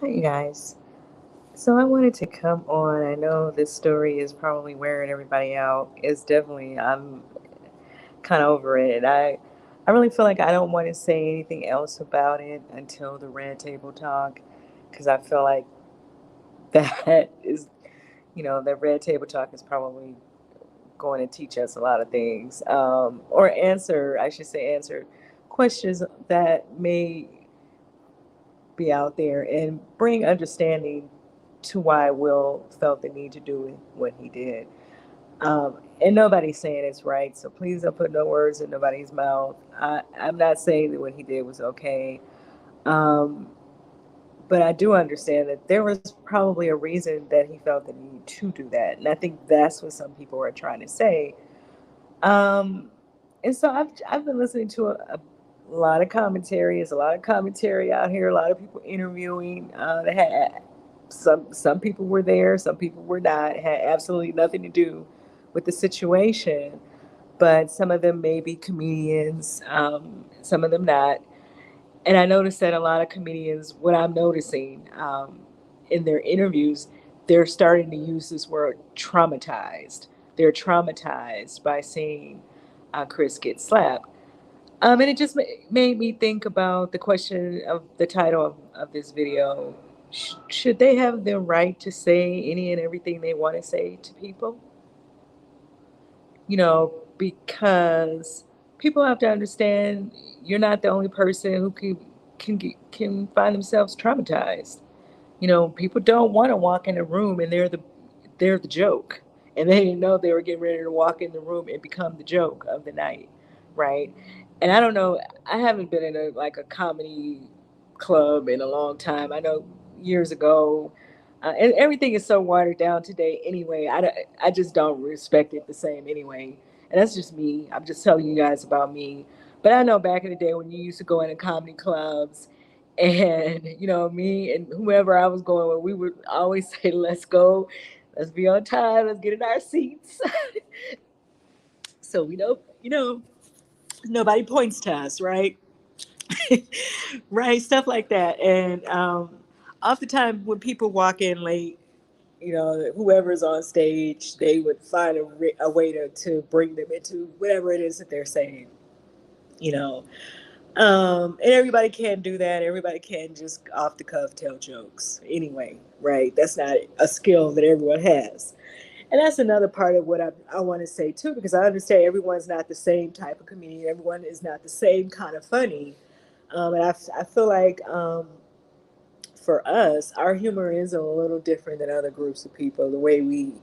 Hi, you guys. So I wanted to come on. I know this story is probably wearing everybody out. It's definitely, I'm kind of over it. And I really feel like I don't want to say anything else about it until the red table talk, because I feel like that is, that red table talk is probably going to teach us a lot of things, or answer, I should say, answer questions that may be out there and bring understanding to why Will felt the need to do what he did. And nobody's saying it's right, so please don't put no words in nobody's mouth. I'm not saying that what he did was okay, um, but I do understand that there was probably a reason that he felt the need to do that, and I think that's what some people are trying to say. Um, and so I've been listening to a lot of commentary. There's a lot of commentary out here. A lot of people interviewing. That had some people were there, some people were not. It had absolutely nothing to do with the situation. But some of them may be comedians, some of them not. And I noticed that a lot of comedians, what I'm noticing in their interviews, they're starting to use this word traumatized. They're traumatized by seeing Chris get slapped. And it just made me think about the question of the title of this video. Should they have the right to say any and everything they want to say to people? Because people have to understand you're not the only person who can find themselves traumatized. People don't want to walk in a room and they're the joke, and they didn't know they were getting ready to walk in the room and become the joke of the night, right? And I don't know. I haven't been in a comedy club in a long time. I know years ago, and everything is so watered down today. Anyway, I just don't respect it the same anyway. And that's just me. I'm just telling you guys about me. But I know back in the day when you used to go into comedy clubs, and me and whoever I was going with, we would always say, "Let's go, let's be on time, let's get in our seats." So nobody points to us, right? Right, stuff like that. And oftentimes when people walk in late, whoever's on stage, they would find a way to bring them into whatever it is that they're saying. You know, and everybody can do that. Everybody can just off the cuff tell jokes anyway, right? That's not a skill that everyone has. And that's another part of what I want to say too, because I understand everyone's not the same type of comedian. Everyone is not the same kind of funny. And I feel like for us, our humor is a little different than other groups of people. The way we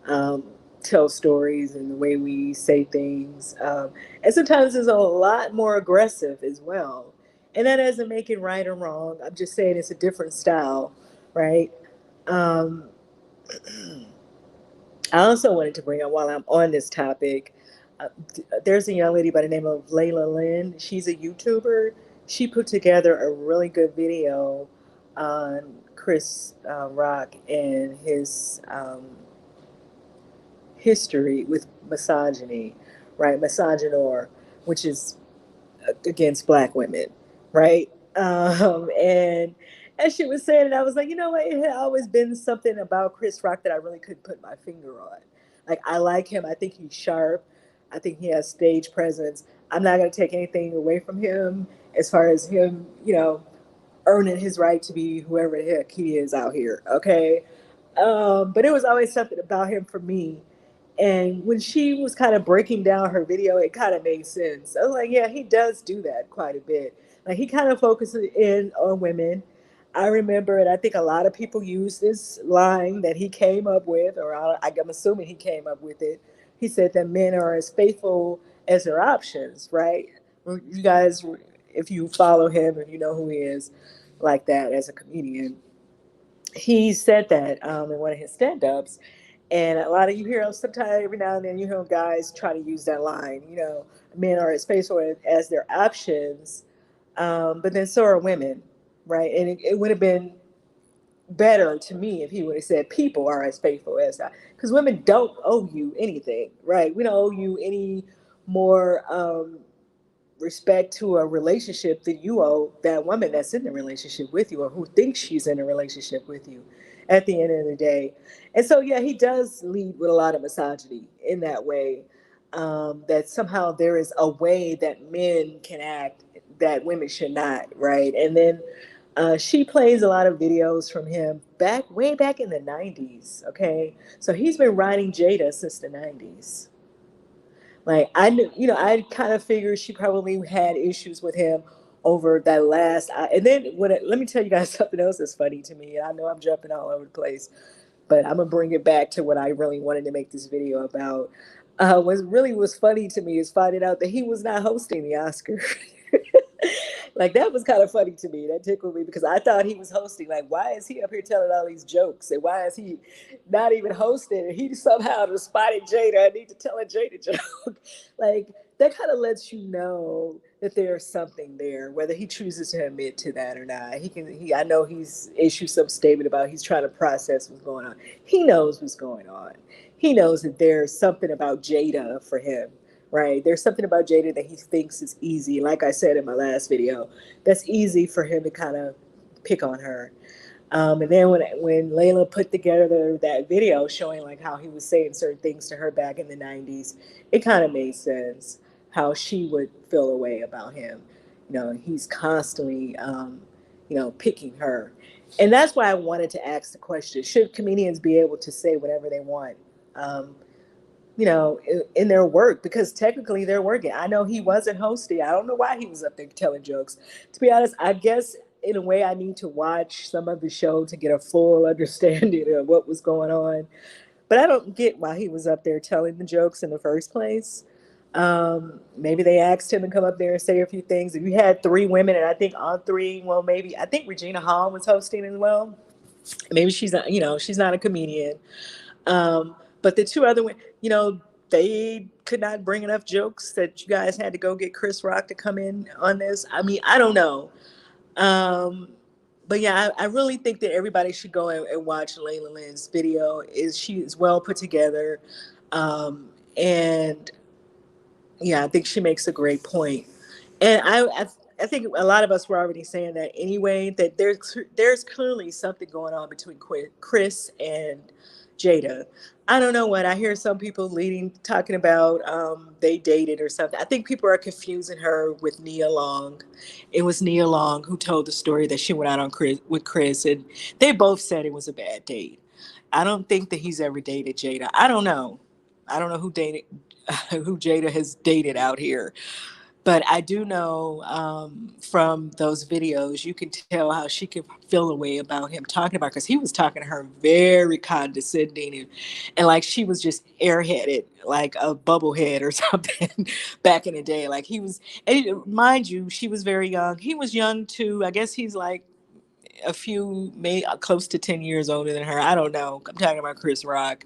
um, tell stories and the way we say things. And sometimes it's a lot more aggressive as well. And that doesn't make it right or wrong. I'm just saying it's a different style, right? Um, I also wanted to bring up while I'm on this topic, there's a young lady by the name of Layla Lynn. She's a YouTuber. She put together a really good video on Chris Rock and his history with misogyny, right? Misogynor, which is against black women, right? And as she was saying it, I was like, you know what? It had always been something about Chris Rock that I really couldn't put my finger on. Like, I like him. I think he's sharp. I think he has stage presence. I'm not going to take anything away from him as far as him, earning his right to be whoever the heck he is out here. Okay. But it was always something about him for me. And when she was kind of breaking down her video, it kind of made sense. I was like, yeah, he does do that quite a bit. Like, he kind of focuses in on women. I remember, and I think a lot of people use this line that he came up with, or I'm assuming he came up with it. He said that men are as faithful as their options, right? You guys, if you follow him and you know who he is, like that as a comedian, he said that in one of his stand-ups, and a lot of you hear sometimes every now and then you hear guys try to use that line. Men are as faithful as their options, but then so are women, right? And it would have been better to me if he would have said people are as faithful as that, because women don't owe you anything, right? We don't owe you any more respect to a relationship that you owe that woman that's in the relationship with you or who thinks she's in a relationship with you at the end of the day. And so, yeah, he does lead with a lot of misogyny in that way. That somehow there is a way that men can act that women should not, right? And then she plays a lot of videos from him back way back in the 90s. Okay. So he's been writing Jada since the 90s. Like I knew, I kind of figured she probably had issues with him over that last. And then let me tell you guys something else that's funny to me. I know I'm jumping all over the place, but I'm gonna bring it back to what I really wanted to make this video about. What really was funny to me is finding out that he was not hosting the Oscar. Like that was kind of funny to me. That tickled me because I thought he was hosting. Like, why is he up here telling all these jokes, and why is he not even hosting? And he somehow responded, "Jada, I need to tell a Jada joke." Like that kind of lets you know that there's something there, whether he chooses to admit to that or not. He can. He. I know he's issued some statement about he's trying to process what's going on. He knows what's going on. He knows that there's something about Jada for him, right? There's something about Jada that he thinks is easy. Like I said in my last video, that's easy for him to kind of pick on her. And then when Layla put together that video showing like how he was saying certain things to her back in the 90s, it kind of made sense how she would feel a way about him. He's constantly, picking her. And that's why I wanted to ask the question, should comedians be able to say whatever they want? Um, in their work because technically they're working. I know he wasn't hosting. I don't know why he was up there telling jokes. To be honest, I guess in a way I need to watch some of the show to get a full understanding of what was going on. But I don't get why he was up there telling the jokes in the first place. Maybe they asked him to come up there and say a few things. If you had three women, and I think all three, well, maybe I think Regina Hall was hosting as well. Maybe she's not a comedian. But the two other, they could not bring enough jokes that you guys had to go get Chris Rock to come in on this. I mean, I don't know. Um, but yeah, I really think that everybody should go and watch Layla Lynn's video. She is well put together, and yeah, I think she makes a great point. And I think a lot of us were already saying that anyway. That there's clearly something going on between Chris and Jada. I don't know what I hear some people leading talking about they dated or something. I think people are confusing her with Nia Long. It was Nia Long who told the story that she went out on with Chris, and they both said it was a bad date. I don't think that he's ever dated Jada. I don't know. I don't know who dated who Jada has dated out here. But I do know from those videos, you can tell how she could feel a way about him talking about because he was talking to her very condescending and like she was just airheaded, like a bubblehead or something back in the day. Like he was, and mind you, she was very young. He was young too. I guess he's like a few, maybe close to 10 years older than her. I don't know. I'm talking about Chris Rock.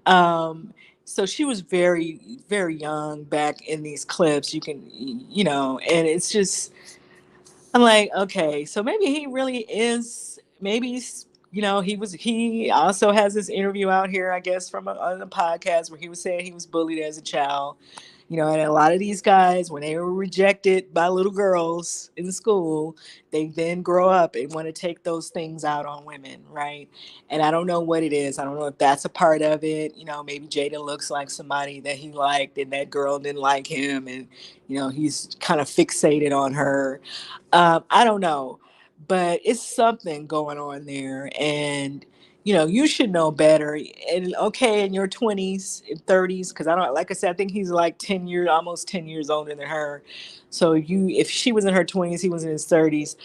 Um, so she was very, very young back in these clips. And it's just, I'm like, okay, so maybe he really is, maybe, he also has this interview out here, I guess, from on a podcast where he was saying he was bullied as a child. And a lot of these guys, when they were rejected by little girls in school, they then grow up and want to take those things out on women, right? And I don't know what it is. I don't know if that's a part of it. Maybe Jada looks like somebody that he liked and that girl didn't like him. And, he's kind of fixated on her. I don't know. But it's something going on there. And, you should know better. And okay, in your 20s and 30s, because I don't, like I said, I think he's like 10 years, almost 10 years older than her. So if she was in her 20s, he was in his 30s.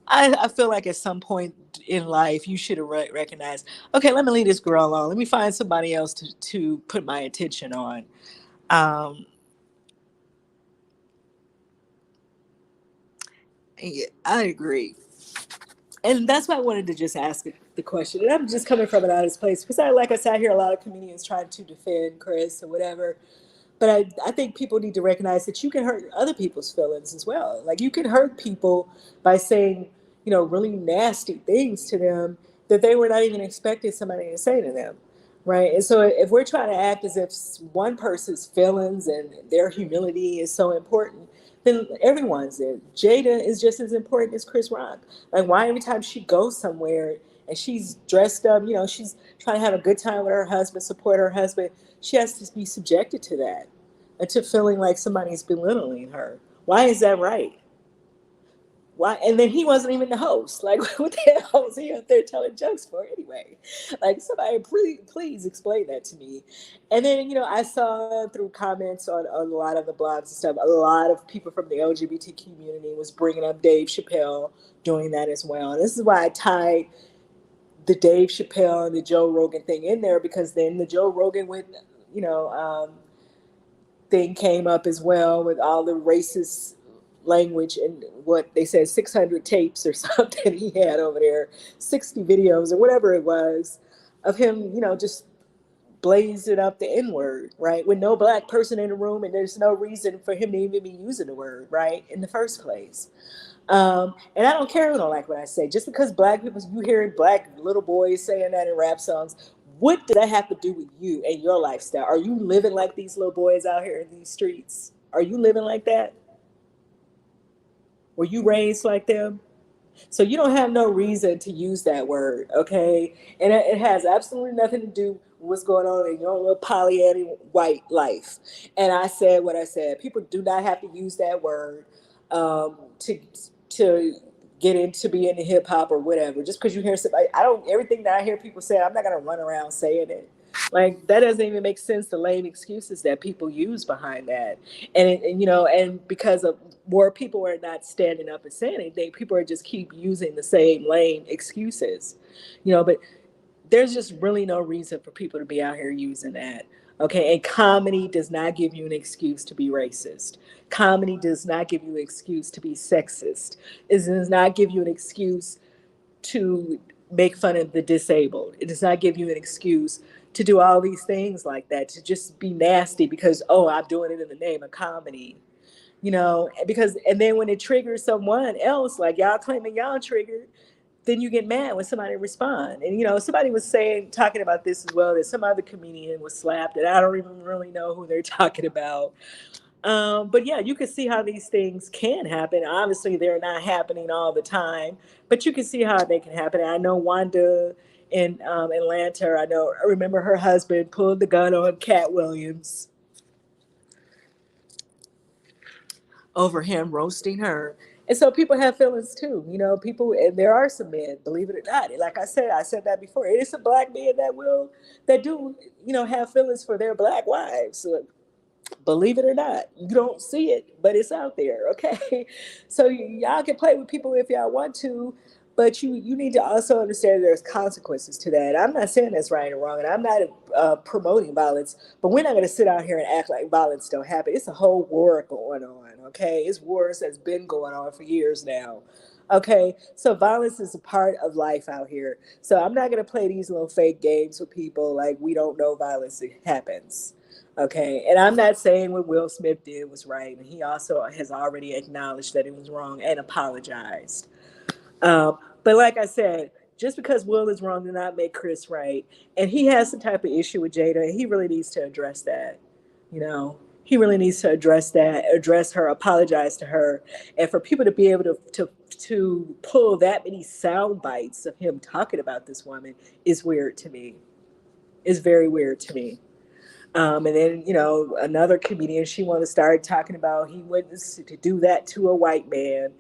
I feel like at some point in life, you should have recognized, okay, let me leave this girl alone. Let me find somebody else to put my attention on. Um, yeah, I agree. And that's why I wanted to just ask the question. And I'm just coming from an honest place because like I said, I hear a lot of comedians trying to defend Chris or whatever. But I think people need to recognize that you can hurt other people's feelings as well. Like you can hurt people by saying, really nasty things to them that they were not even expecting somebody to say to them. Right. And so if we're trying to act as if one person's feelings and their humility is so important, then everyone's in. Jada is just as important as Chris Rock. Like, why every time she goes somewhere and she's dressed up, she's trying to have a good time with her husband, support her husband, she has to be subjected to that and to feeling like somebody's belittling her. Why is that right? Why? And then he wasn't even the host. Like, what the hell was he up there telling jokes for anyway? Like, somebody please explain that to me. And then, I saw through comments on a lot of the blogs and stuff, a lot of people from the LGBT community was bringing up Dave Chappelle doing that as well. And this is why I tied the Dave Chappelle and the Joe Rogan thing in there, because then the Joe Rogan with, you know, thing came up as well with all the racist language and what they said 600 tapes or something he had over there, 60 videos or whatever it was of him, just blazing up the N word, right? With no black person in the room, and there's no reason for him to even be using the word, right, in the first place. And I don't care who don't like what I say. Just because black people, you hear black little boys saying that in rap songs, what does that have to do with you and your lifestyle? Are you living like these little boys out here in these streets? Are you living like that? Were you raised like them? So you don't have no reason to use that word, okay? And it has absolutely nothing to do with what's going on in your little Pollyanna white life. And I said what I said. People do not have to use that word to get into being in hip hop or whatever. Just because you hear somebody, I don't. Everything that I hear people say, I'm not gonna run around saying it. Like, that doesn't even make sense. The lame excuses that people use behind that, and because of more people are not standing up and saying anything, people are just keep using the same lame excuses, But there's just really no reason for people to be out here using that. Okay, and comedy does not give you an excuse to be racist. Comedy does not give you an excuse to be sexist. It does not give you an excuse to make fun of the disabled. It does not give you an excuse to do all these things like that, to just be nasty because, oh, I'm doing it in the name of comedy. Because, and then when it triggers someone else, like y'all claiming y'all triggered, then you get mad when somebody respond. And somebody was talking about this as well, that some other comedian was slapped, and I don't even really know who they're talking about. But yeah, you can see how these things can happen. Obviously, they're not happening all the time, but you can see how they can happen. And I know Wanda in Atlanta. I remember her husband pulled the gun on Cat Williams over him roasting her. And so people have feelings too, people, and there are some men, believe it or not. Like I said that before. It is some black men that do, have feelings for their black wives. So, believe it or not, you don't see it, but it's out there. Okay, so y'all can play with people if y'all want to, but you need to also understand there's consequences to that. I'm not saying that's right or wrong, and I'm not promoting violence, but we're not going to sit out here and act like violence don't happen. It's a whole war going on. Okay, it's wars that's been going on for years now. Okay, so violence is a part of life out here. So I'm not going to play these little fake games with people like we don't know violence happens. Okay, and I'm not saying what Will Smith did was right, and he also has already acknowledged that it was wrong and apologized. But like I said, just because Will is wrong does not make Chris right, and he has some type of issue with Jada, and he really needs to address that. He really needs to address that, address her, apologize to her, and for people to be able to pull that many sound bites of him talking about this woman is weird to me. Is very weird to me. And then, another comedian, she wanted to start talking about he went to do that to a white man.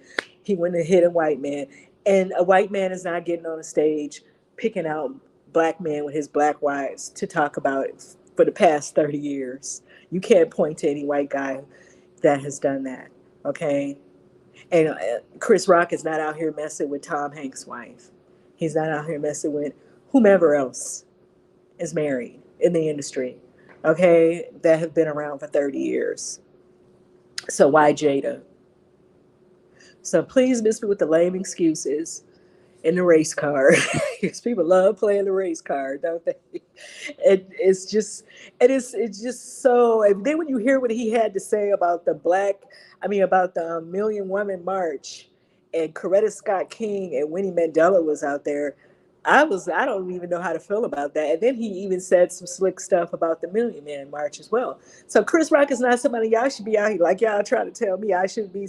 He went to hit a white man. And a white man is not getting on a stage picking out black men with his black wives to talk about it for the past 30 years. You can't point to any white guy that has done that. Okay. And Chris Rock is not out here messing with Tom Hanks' wife. He's not out here messing with whomever else is married in the industry, okay, that have been around for 30 years. So why Jada? So please miss me with the lame excuses in the race car. Because people love playing the race card, don't they? It's just, it's just so. And then when you hear what he had to say about about the Million Woman March, and Coretta Scott King and Winnie Mandela was out there, I don't even know how to feel about that. And then he even said some slick stuff about the Million Man March as well. So Chris Rock is not somebody y'all should be out here like y'all trying to tell me I should be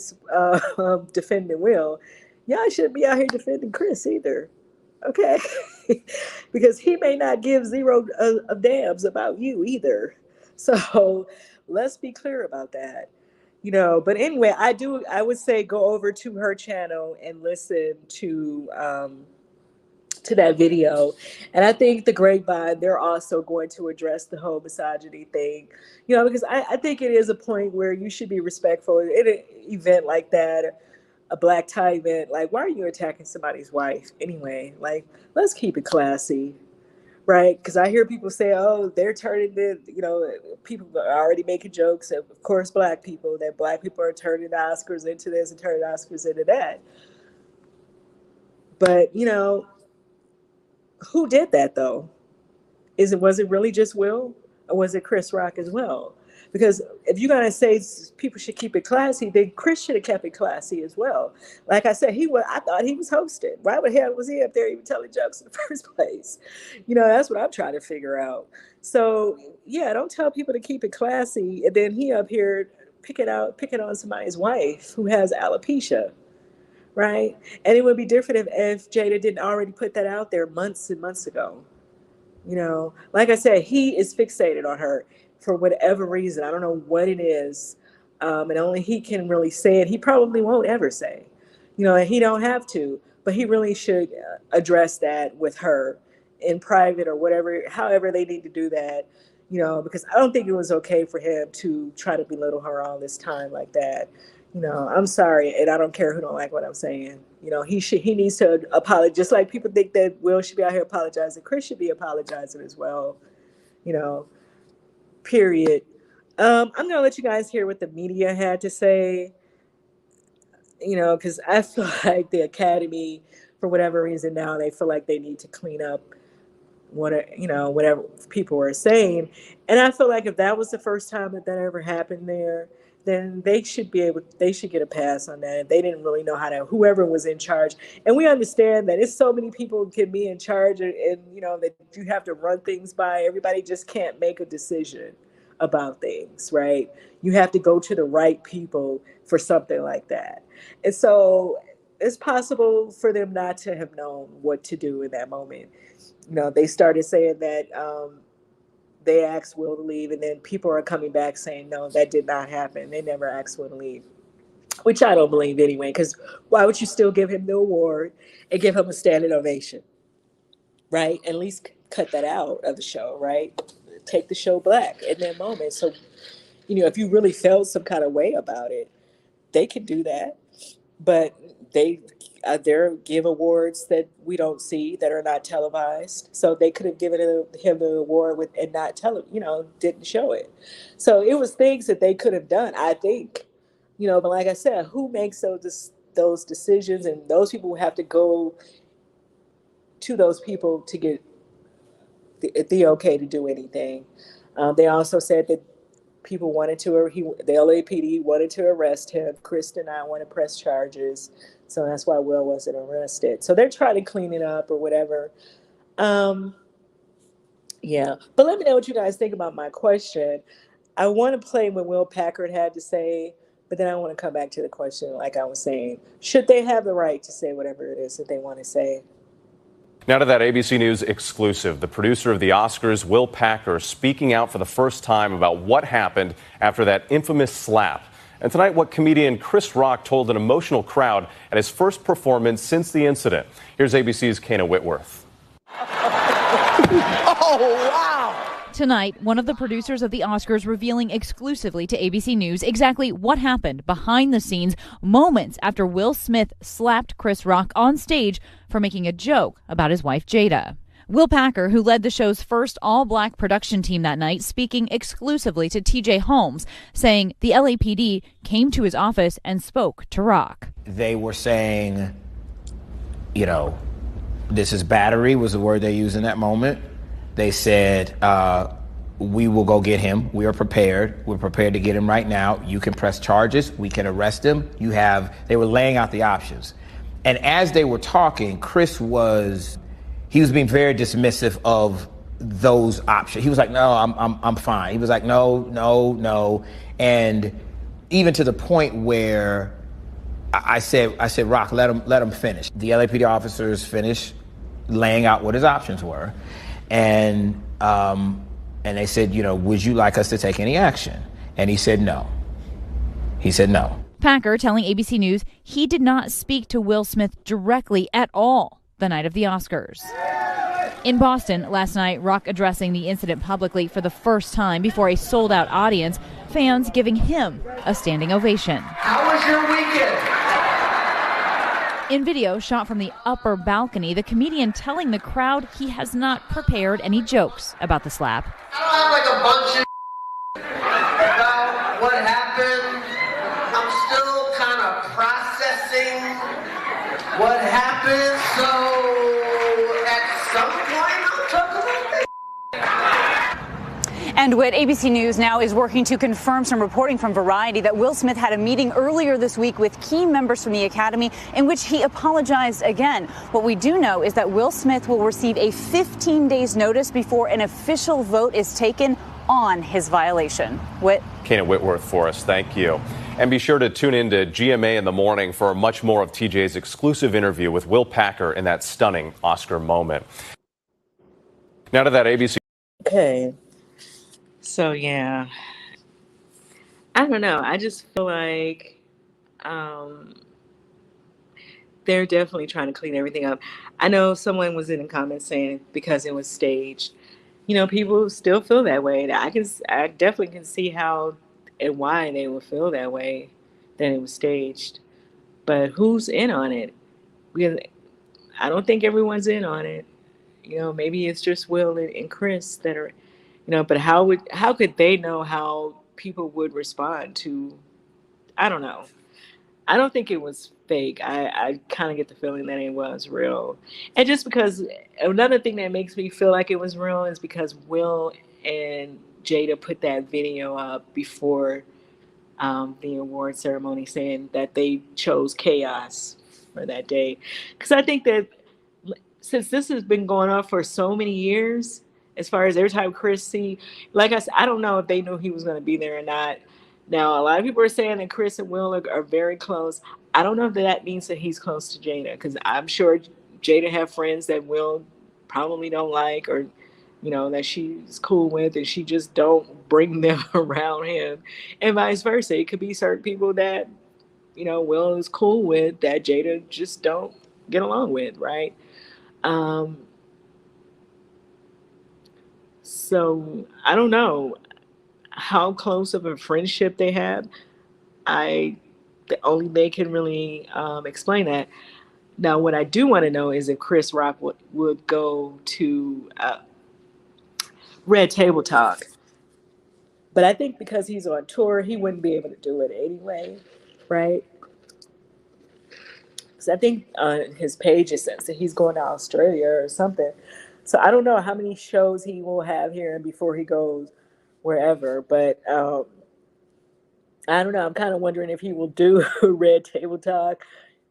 defending Will. Y'all shouldn't be out here defending Chris either. Okay, because he may not give zero of damns about you either. So let's be clear about that. But anyway, I would say go over to her channel and listen to that video. And I think the grapevine, they're also going to address the whole misogyny thing, because I think it is a point where you should be respectful in an event like that, a black tie event. Like, why are you attacking somebody's wife anyway? Like, let's keep it classy. Right, because I hear people say, "Oh, they're turning the," people are already making jokes, of course, black people, that black people are turning the Oscars into this and turning the Oscars into that. But who did that though? Was it really just Will, or was it Chris Rock as well? Because if you're gonna say people should keep it classy, then Chris should have kept it classy as well. Like I said, I thought he was hosting. Why the hell was he up there even telling jokes in the first place? That's what I'm trying to figure out. So yeah, don't tell people to keep it classy, and then he up here picking on somebody's wife who has alopecia, right? And it would be different if Jada didn't already put that out there months and months ago. Like I said, he is fixated on her for whatever reason. I don't know what it is, and only he can really say it. He probably won't ever say, and he don't have to, but he really should address that with her in private or whatever, however they need to do that. Because I don't think it was okay for him to try to belittle her all this time like that. I'm sorry, and I don't care who don't like what I'm saying. He needs to apologize. Just like people think that Will should be out here apologizing, Chris should be apologizing as well. You know, period. I'm gonna let you guys hear what the media had to say. Because I feel like the Academy, for whatever reason, now they feel like they need to clean up whatever people were saying. And I feel like if that was the first time that ever happened there, then they should get a pass on that. They didn't really know how to, whoever was in charge. And we understand that it's so many people can be in charge, and that you have to run things by. Everybody just can't make a decision about things, right? You have to go to the right people for something like that. And so it's possible for them not to have known what to do in that moment. They started saying that they asked Will to leave, and then people are coming back saying, no, that did not happen. They never asked Will to leave, which I don't believe anyway, because why would you still give him the award and give him a standing ovation, right? At least cut that out of the show, right? Take the show black in that moment. So, if you really felt some kind of way about it, they could do that. But they there give awards that we don't see, that are not televised. So they could have given him the award with and not didn't show it. So it was things that they could have done, I think. But like I said, who makes those decisions? And those people have to go to those people to get the okay to do anything. They also said that people wanted to, the LAPD wanted to arrest him. Chris did not want to press charges, so that's why Will wasn't arrested. So they're trying to clean it up or whatever. Yeah, but let me know what you guys think about my question. I want to play what Will Packard had to say, but then I want to come back to the question, like I was saying, should they have the right to say whatever it is that they want to say? Now to that ABC News exclusive. The producer of the Oscars, Will Packer, speaking out for the first time about what happened after that infamous slap. And tonight, what comedian Chris Rock told an emotional crowd at his first performance since the incident. Here's ABC's Kana Whitworth. Oh, wow! Tonight, one of the producers of the Oscars revealing exclusively to ABC News exactly what happened behind the scenes moments after Will Smith slapped Chris Rock on stage for making a joke about his wife Jada. Will Packer, who led the show's first all-black production team that night, speaking exclusively to TJ Holmes, saying the LAPD came to his office and spoke to Rock. They were saying, this is battery, was the word they used in that moment. They said, we will go get him. We are prepared. We're prepared to get him right now. You can press charges. We can arrest him. They were laying out the options. And as they were talking, Chris was he was being very dismissive of those options. He was like, no, I'm fine. He was like, no. And even to the point where I said, Rock, let him finish. The LAPD officers finished laying out what his options were. And they said, would you like us to take any action? And he said no. Packer telling ABC News he did not speak to Will Smith directly at all the night of the Oscars. In Boston last night, Rock addressing the incident publicly for the first time before a sold-out audience, fans giving him a standing ovation. How was your weekend? In video shot from the upper balcony, the comedian telling the crowd he has not prepared any jokes about the slap. I don't have like a bunch of about what happened. I'm still kind of processing what happened, so at some point I'll talk about this. And what ABC News now is working to confirm some reporting from Variety that Will Smith had a meeting earlier this week with key members from the Academy in which he apologized again. What we do know is that Will Smith will receive a 15 days notice before an official vote is taken on his violation. Kana Whitworth for us. Thank you. And be sure to tune in to GMA in the morning for much more of TJ's exclusive interview with Will Packer in that stunning Oscar moment. Now to that ABC. Okay. So, yeah. I don't know. I just feel like they're definitely trying to clean everything up. I know someone was in the comments saying because it was staged. People still feel that way. And I definitely can see how and why they would feel that way, that it was staged. But who's in on it? Because I don't think everyone's in on it. Maybe it's just Will and Chris that are, but how could they know how people would respond to, I don't know. I don't think it was fake. I kind of get the feeling that it was real. And just because another thing that makes me feel like it was real is because Will and Jada put that video up before the award ceremony saying that they chose chaos for that day. Because I think that since this has been going on for so many years, as far as every time Chris see, like I said, I don't know if they knew he was going to be there or not. Now, a lot of people are saying that Chris and Will are very close. I don't know if that means that he's close to Jada, because I'm sure Jada have friends that Will probably don't like, or that she's cool with, and she just don't bring them around him, and vice versa. It could be certain people that Will is cool with that Jada just don't get along with, right? So I don't know how close of a friendship they have. Only they can really explain that. Now, what I do want to know is if Chris Rock would go to Red Table Talk. But I think because he's on tour, he wouldn't be able to do it anyway, right? Because I think on his page it says that he's going to Australia or something. So I don't know how many shows he will have here before he goes wherever. But I don't know. I'm kind of wondering if he will do Red Table Talk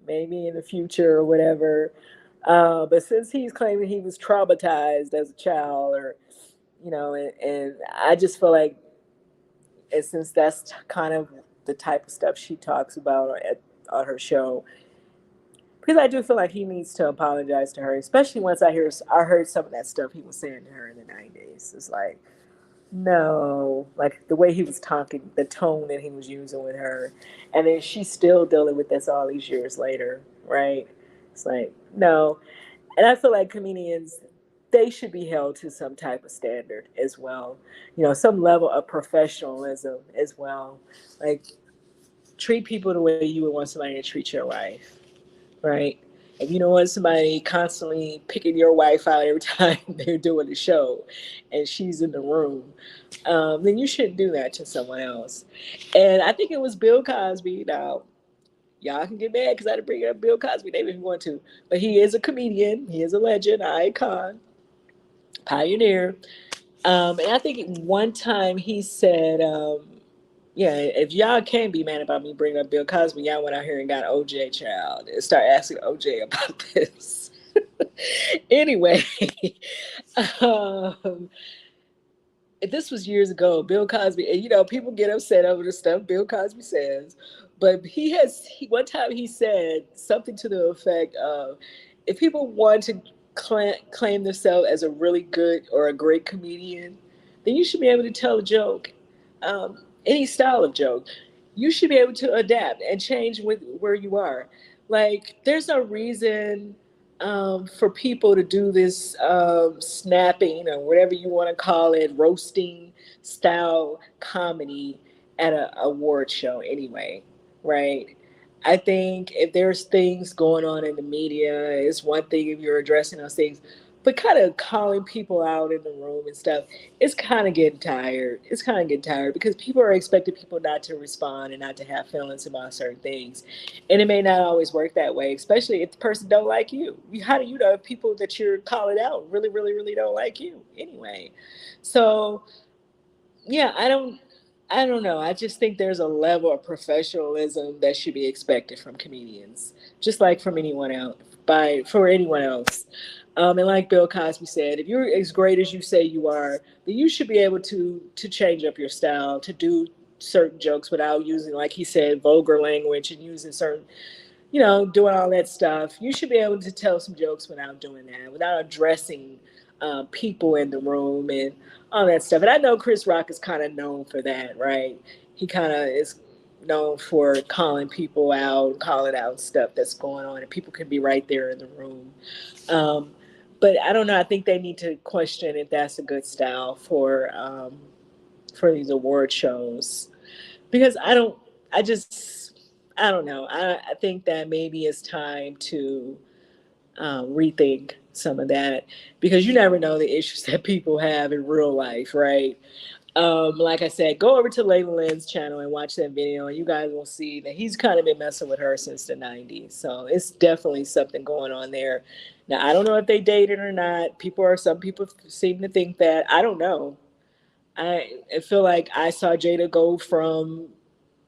maybe in the future or whatever. But since he's claiming he was traumatized as a child, or and I just feel like, and since that's kind of the type of stuff she talks about on her show, because I do feel like he needs to apologize to her, especially once I heard some of that stuff he was saying to her in the 90s. It's like, no, like the way he was talking, the tone that he was using with her, and then she's still dealing with this all these years later, right? It's like, no. And I feel like comedians, they should be held to some type of standard as well. Some level of professionalism as well. Like, treat people the way you would want somebody to treat your wife, right? If you don't want somebody constantly picking your wife out every time they're doing a show and she's in the room, then you shouldn't do that to someone else. And I think it was Bill Cosby. Now, y'all can get mad because I didn't bring up Bill Cosby name if you want to. But he is a comedian. He is a legend, an icon, pioneer. And I think one time he said, if y'all can't be mad about me bringing up Bill Cosby, y'all went out here and got OJ child and start asking OJ about this. Anyway, um, this was years ago. Bill Cosby, and people get upset over the stuff Bill Cosby says, but one time he said something to the effect of, if people want to claim themselves as a really good or a great comedian, then you should be able to tell a joke, any style of joke. You should be able to adapt and change with where you are. Like, there's no reason for people to do this snapping or whatever you want to call it, roasting style comedy at a award show anyway, right? I think if there's things going on in the media, it's one thing if you're addressing those things, but kind of calling people out in the room and stuff, it's kind of getting tired. It's kind of getting tired because people are expecting people not to respond and not to have feelings about certain things, and it may not always work that way, especially if the person don't like you. How do you know if people that you're calling out really, really, really don't like you anyway? So yeah, I don't know. I just think there's a level of professionalism that should be expected from comedians, just like from anyone else, by for anyone else. And like Bill Cosby said, if you're as great as you say you are, then you should be able to change up your style, to do certain jokes without using, like he said, vulgar language, and using certain, doing all that stuff. You should be able to tell some jokes without doing that, without addressing people in the room and all that stuff. And I know Chris Rock is kind of known for that, right? He kind of is known for calling people out, calling out stuff that's going on, and people can be right there in the room. Um, but I don't know. I think they need to question if that's a good style for these award shows, because I just, I don't know. I think that maybe it's time to rethink some of that, because you never know the issues that people have in real life, right? Like I said, go over to Layla Lynn's channel and watch that video, and you guys will see that he's kind of been messing with her since the 90s. So it's definitely something going on there. Now, I don't know if they dated or not. Some people seem to think that. I don't know. I feel like I saw Jada go from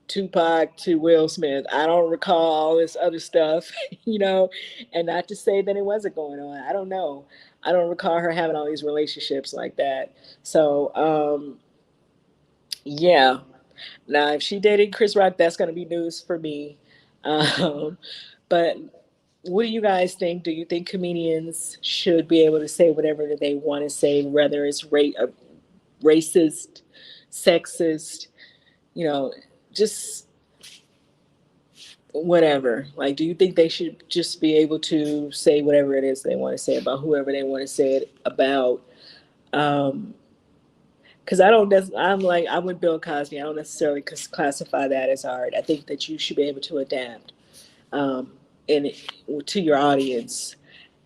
Tupac to Will Smith. I don't recall all this other stuff, and not to say that it wasn't going on. I don't know. I don't recall her having all these relationships like that. So, yeah. Now, if she dated Chris Rock, that's going to be news for me. Um, but what do you guys think? Do you think comedians should be able to say whatever that they want to say, whether it's racist, sexist, you know, just whatever? Like, do you think they should just be able to say whatever it is they want to say about whoever they want to say it about? Um, because I'm with Bill Cosby. I don't necessarily classify that as art. I think that you should be able to adapt um, and to your audience.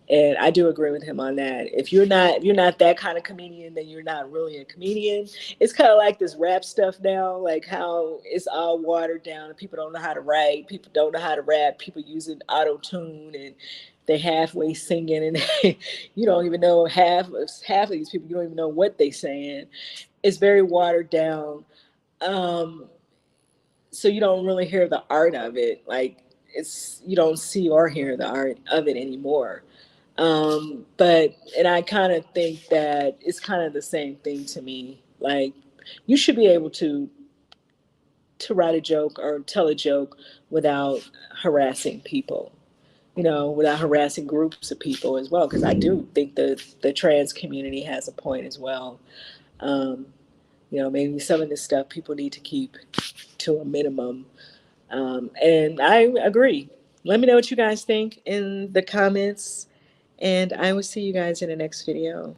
And I do agree with him on that. If you're not that kind of comedian, then you're not really a comedian. It's kind of like this rap stuff now, like how it's all watered down and people don't know how to write, people don't know how to rap, people using auto tune and they halfway singing, and you don't even know half of these people. You don't even know what they saying. It's very watered down. Um, so you don't really hear the art of it. Like, you don't see or hear the art of it anymore. But and I kind of think that it's kind of the same thing to me. Like, you should be able to write a joke or tell a joke without harassing people. Without harassing groups of people as well. Because I do think the trans community has a point as well. Um, maybe some of this stuff people need to keep to a minimum. And I agree. Let me know what you guys think in the comments, and I will see you guys in the next video.